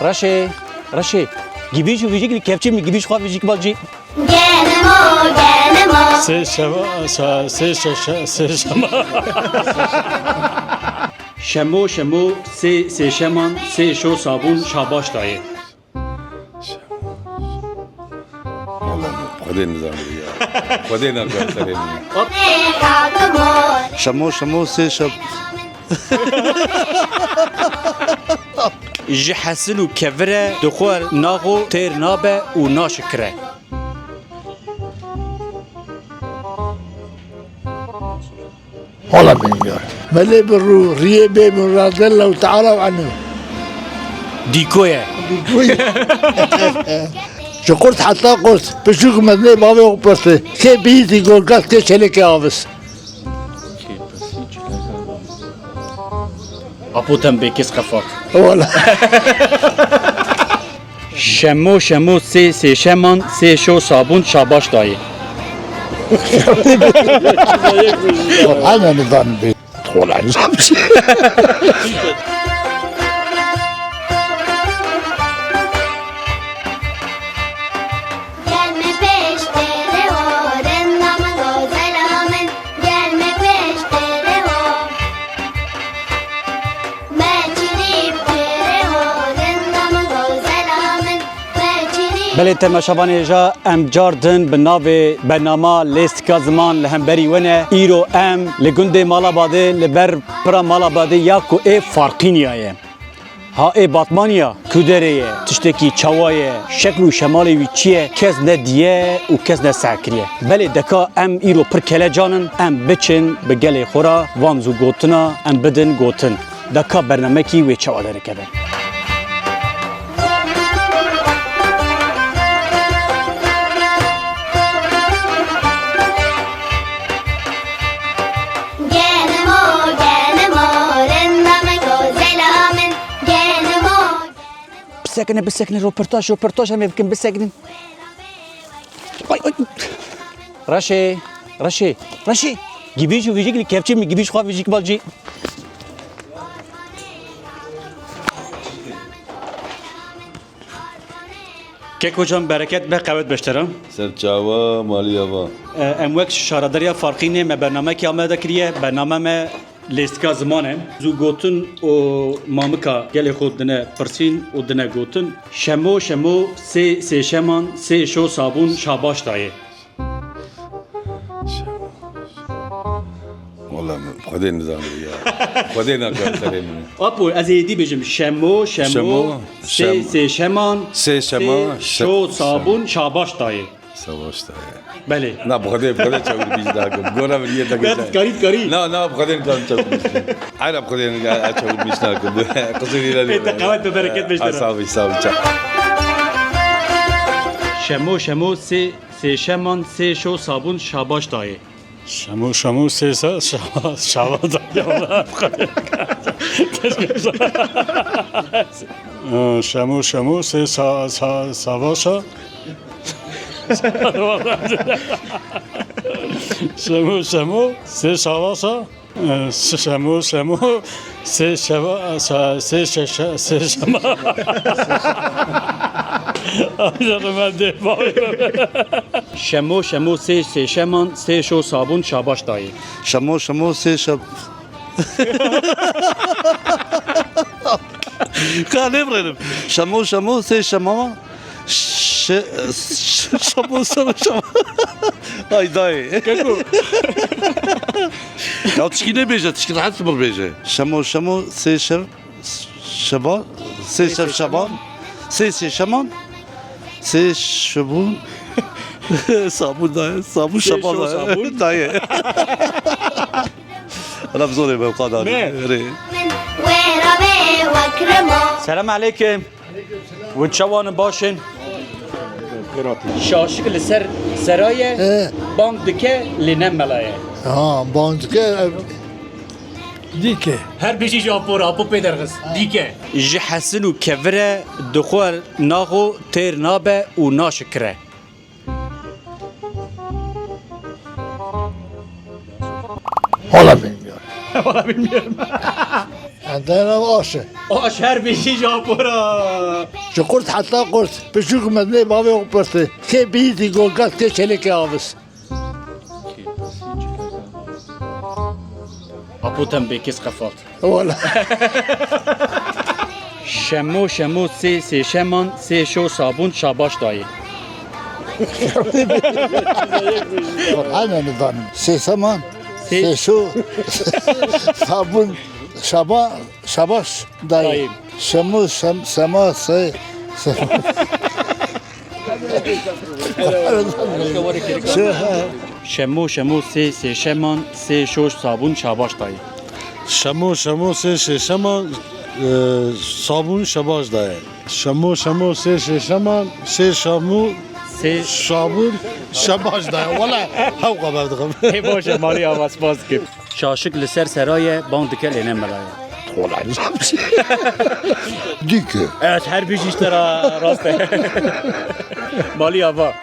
Raşe. Gibiş u vijik kepçi mi gibiş xwa vijik balci. Gelemo. Se şema. Şemo se şeman se şo sabun şabaş dayı. خدي النظام خدينا الكلام شمو سي شب Ji hesin û kevire dixwar naxo têr nabe û naşikire. والله بنقول ملي برو ريبه من راد الله وتعالى عنه Dîkoye. شو قلت حتى قلت بشوك مدني بابي وقبرتي كي بيتي قول قلت كي شلك يا عبس Apotem bekis qefak. والله Şemo se şeman se şo sabun şabaş dayı. انا نظام بيت طول عن زمشي Gelme peştere o, rennamın gözelamın. Gelme peştere o. Meçinip tere o, rennamın gözelamın. Meçinip Belê temaşavanêja em car din bi navê bernama lêstika ziman li hemberî we ne îro em li gundê Malabadê li ber pira Malabadê ya ku ê farqîniya ye. Ha ê Batmaniya Kuderê ye, tiştekî çawa ye, şekl û şemalê wî çi ye, kes ne diye û kes ne serkiriye. Belê deka em îro pir kelecanin, em biçin bi gelê xwe ra van zû gotina em bidin gotin. Deka bernamekî wê çawa derikeve. gelemo, rennamın gözelamın. Gelemo. Bisekine röportaj hem evkin bisekinin. Ay. Raşe. Gibiş u vijik kepçi mi gibiş xwa vijik balci. Kek hocam bereket be qavet beşteram. سرچاوا مالیاوا Em wek şaradariya farqînê me bernamekî amade kiriye. Bername me lêstika zimanem. Zû gotin û mamika gelê xwe dine pirsîn û dine gotin. Şemo se şeman se şo sabun şabaş dayê. والله خدي النظام خدينا الكلام Apo ez ê dî bêjim şemo se şeman Se şema, şo sabun şabaş dayê. سواش تا Belê. نا بخدي چاور بیج دا گورا وریه تا Karî. نا بخدي نظام چاور انا بخدي چاور بیج دا قصيري لا Qavet be bereket beşteram. صاوي Şemo se şeman se şo sabun şabaş dayê. Şamu se şava da ya. Şamu se savaşa. Şamu se savaşa. Şamu se şema. Şemo se şeman se şo sabun şabaş dayê. شمو سي شب كان ابراهيم شمو سي شماما شمو هاي داي يا تشكيله بيجا تشكيله حد صبر بيجا شمو سي شبا سي شبان سي شمان سي شبون صابون داي صابون شبان داي انا بزوري بقى Verabe vakremo. Selam aleyküm. Ve çavanın başın. Şaşık li ser seraye bank dike li nem melaye. ها باندكه ديكه Her beşi japor apo pedergız. Dike. Ji hesin û kevire dixwar naxo têr nabe û naşikire. والله بنقول Valla bilmiyorum. عندنا آشه آش هر بیشی جاپورا شو قرص حتى قرص بشوك مدني بابي وقرصي كي بيتي قوقات كي شلك آبس اپوتم بیکس قفات ولا شمو شمو سه شمان سه شو صابون شاباش دایی أنا نظام سي سمان سي- سي شو صابون شباش دايم دايم. شمو سما سي شو شمو شمو سه شمان سه شو صابون شاباش دایی شمو شمو سه ششمان صابون شباش داره شمو شمو سه ششمان سه شمو سه صابون شباش داره ولا حوقا بردقم ای باشه مالی آواز باز کرد شاشک لسر سرای باندکل اینه ملایه والله نظام ديك Evet her bir işlere rast. Mali hava.